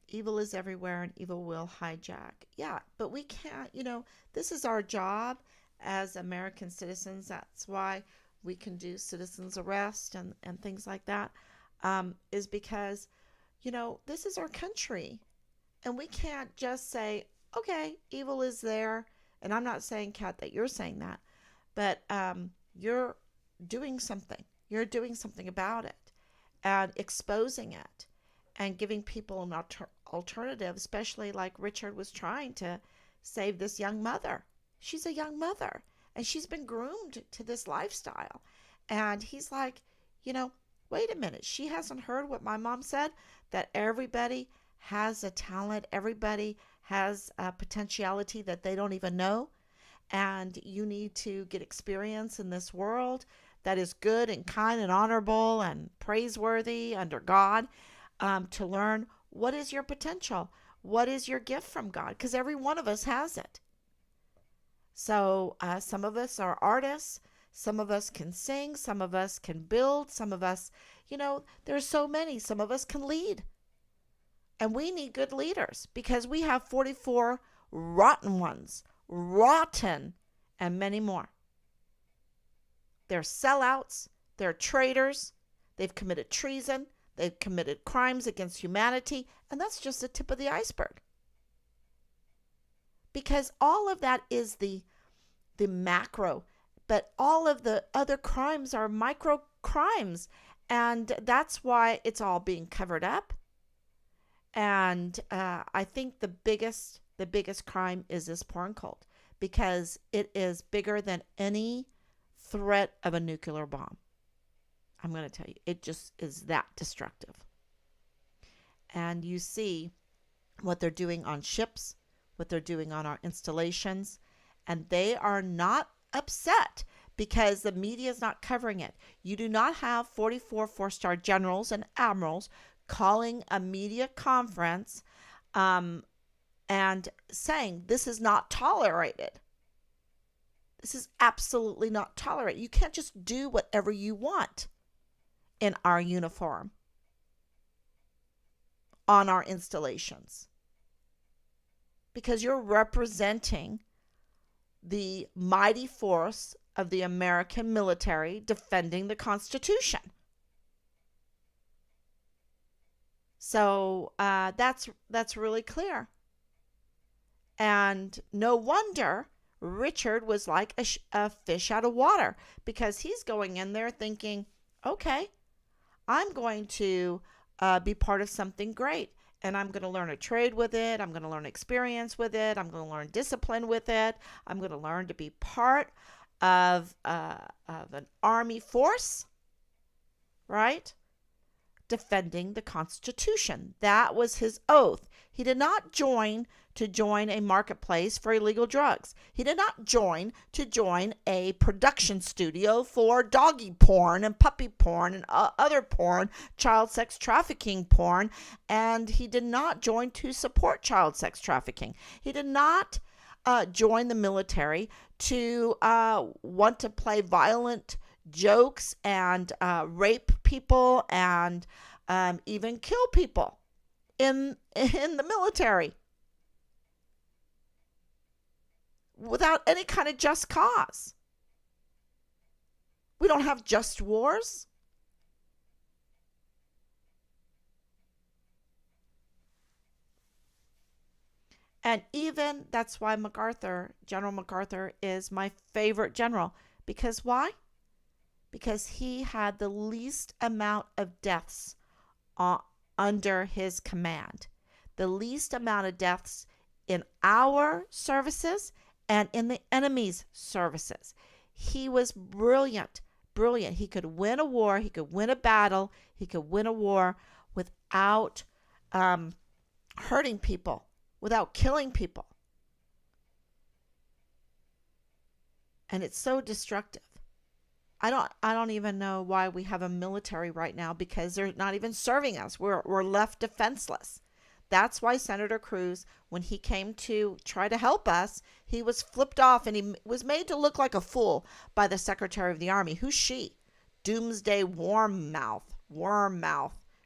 Evil is everywhere and evil will hijack. Yeah, but we can't, this is our job as American citizens. That's why we can do citizens arrest and things like that, is because, this is our country. And we can't just say, okay, evil is there. And I'm not saying, Kat, that you're saying that, but you're doing something. You're doing something about it and exposing it and giving people an alternative, especially like Richard was trying to save this young mother. She's a young mother and she's been groomed to this lifestyle. And he's like, wait a minute. She hasn't heard what my mom said, that everybody has a talent. Everybody has a potentiality that they don't even know. And you need to get experience in this world that is good and kind and honorable and praiseworthy under God, to learn what is your potential, what is your gift from God, because every one of us has it. So some of us are artists, some of us can sing, some of us can build, some of us, there's so many, some of us can lead. And we need good leaders because we have 44 rotten ones, rotten, and many more. They're sellouts, they're traitors, they've committed treason, they've committed crimes against humanity, and that's just the tip of the iceberg. Because all of that is the macro, but all of the other crimes are micro crimes, and that's why it's all being covered up. And I think the biggest crime is this porn cult because it is bigger than any threat of a nuclear bomb. I'm going to tell you, it just is that destructive. And you see what they're doing on ships, what they're doing on our installations, and they are not upset because the media is not covering it. You do not have 44 four-star generals and admirals calling a media conference and saying this is not tolerated. This is absolutely not tolerated. You can't just do whatever you want in our uniform on our installations because you're representing the mighty force of the American military defending the Constitution. So that's really clear. And no wonder Richard was like a fish out of water because he's going in there thinking, okay, I'm going to be part of something great. And I'm going to learn a trade with it. I'm going to learn experience with it. I'm going to learn discipline with it. I'm going to learn to be part of an army force, right? Defending the Constitution. That was his oath. He did not join to join a marketplace for illegal drugs. He did not join to join a production studio for doggy porn and puppy porn and other porn, child sex trafficking porn. And he did not join to support child sex trafficking. He did not join the military to want to play violent jokes and rape people and even kill people in the military without any kind of just cause. We don't have just wars. And even that's why General MacArthur is my favorite general. Because why? Because he had the least amount of deaths under his command. The least amount of deaths in our services and in the enemy's services. He was brilliant, brilliant. He could win a war. He could win a battle. He could win a war without hurting people, without killing people. And it's so destructive. I don't even know why we have a military right now because they're not even serving us. We're left defenseless. That's why Senator Cruz, when he came to try to help us, he was flipped off and he was made to look like a fool by the Secretary of the Army. Who's she? Doomsday Worm Mouth.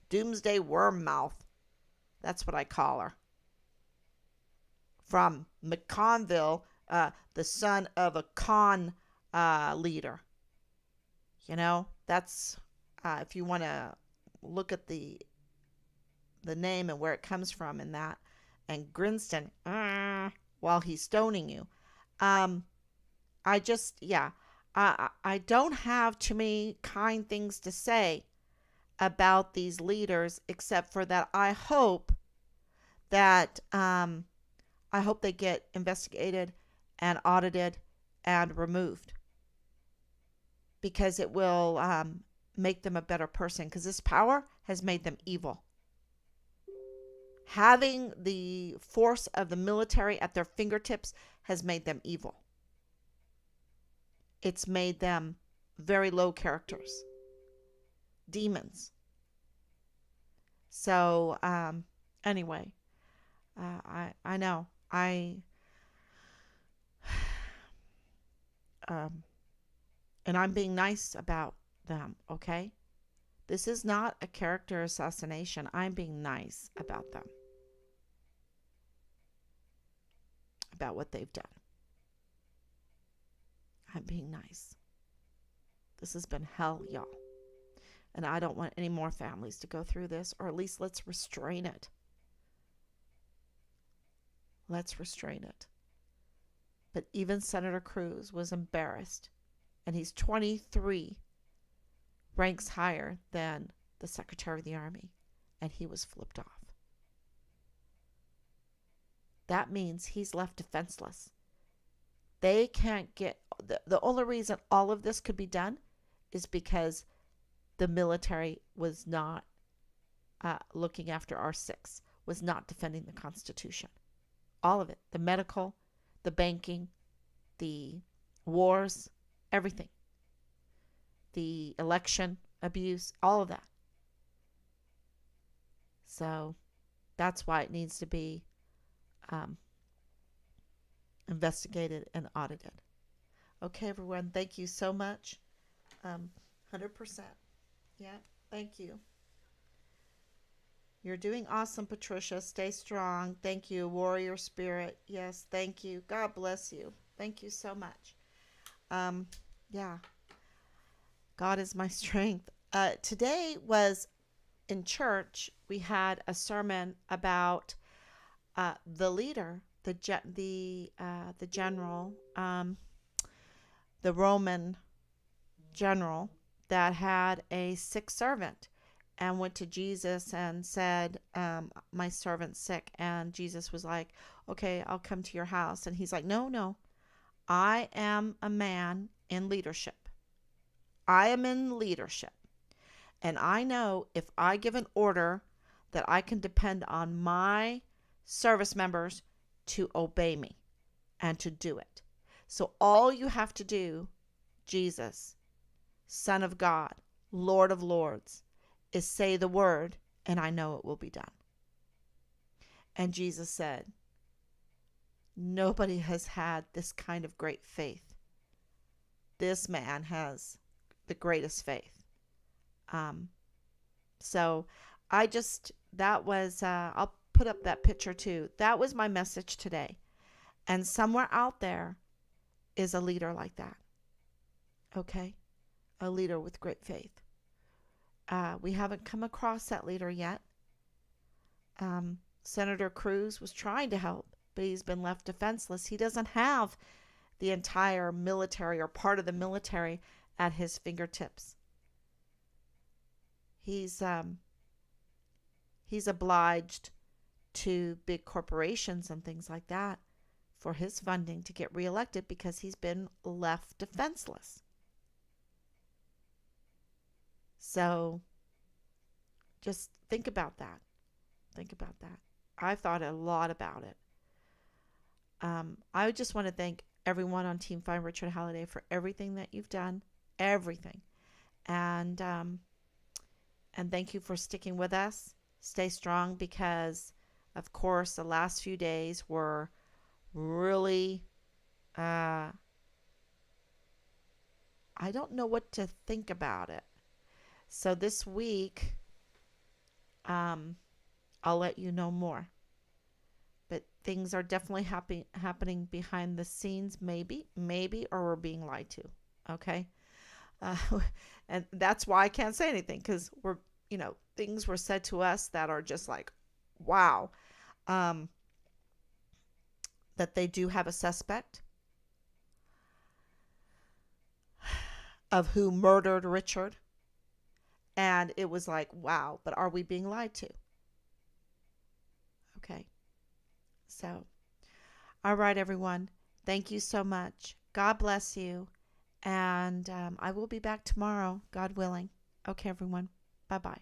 Doomsday Worm Mouth. That's what I call her. From McConville, the son of a con leader. That's if you want to look at the name and where it comes from in that, and Grinston, while he's stoning you. I don't have too many kind things to say about these leaders except for that I hope they get investigated and audited and removed. Because it will make them a better person. Because this power has made them evil. Having the force of the military at their fingertips has made them evil. It's made them very low characters, demons. So, anyway, I know um, and I'm being nice about them. Okay, this is not a character assassination. I'm being nice about them, about what they've done. I'm being nice. This has been hell, y'all. And I don't want any more families to go through this, or at least let's restrain it. Let's restrain it. But even Senator Cruz was embarrassed, and he's 23 ranks higher than the Secretary of the Army, and he was flipped off. That means he's left defenseless. They can't get the only reason all of this could be done is because the military was not looking after our six, was not defending the Constitution. All of it, the medical, the banking, the wars, everything, the election abuse, all of that. So that's why it needs to be investigated and audited. Okay, everyone, thank you so much. 100%. Yeah, thank you. You're doing awesome, Patricia. Stay strong. Thank you, warrior spirit. Yes, thank you. God bless you. Thank you so much. Yeah, God is my strength. Today was in church. We had a sermon about the leader, the general, the Roman general that had a sick servant and went to Jesus and said, my servant's sick. And Jesus was like, okay, I'll come to your house. And he's like, no, I am a man in leadership. I am in leadership. And I know if I give an order that I can depend on my service members to obey me and to do it. So all you have to do, Jesus, Son of God, Lord of Lords, is say the word, and I know it will be done. And Jesus said, nobody has had this kind of great faith. This man has the greatest faith. So that was, I'll put up that picture too. That was my message today. And somewhere out there is a leader like that. Okay? A leader with great faith. We haven't come across that leader yet. Senator Cruz was trying to help, but he's been left defenseless. He doesn't have the entire military or part of the military at his fingertips. He's obliged to big corporations and things like that for his funding to get reelected because he's been left defenseless. So just think about that. Think about that. I've thought a lot about it. I just want to thank everyone on Team Find Richard Halliday for everything that you've done. Everything. And thank you for sticking with us. Stay strong because, of course, the last few days were really, I don't know what to think about it. So this week, I'll let you know more. But things are definitely happening behind the scenes, maybe, or we're being lied to. Okay? And that's why I can't say anything because things were said to us that are just like, wow. That they do have a suspect of who murdered Richard. And it was like, wow, but are we being lied to? Okay. So, all right, everyone. Thank you so much. God bless you. And I will be back tomorrow, God willing. Okay, everyone. Bye-bye.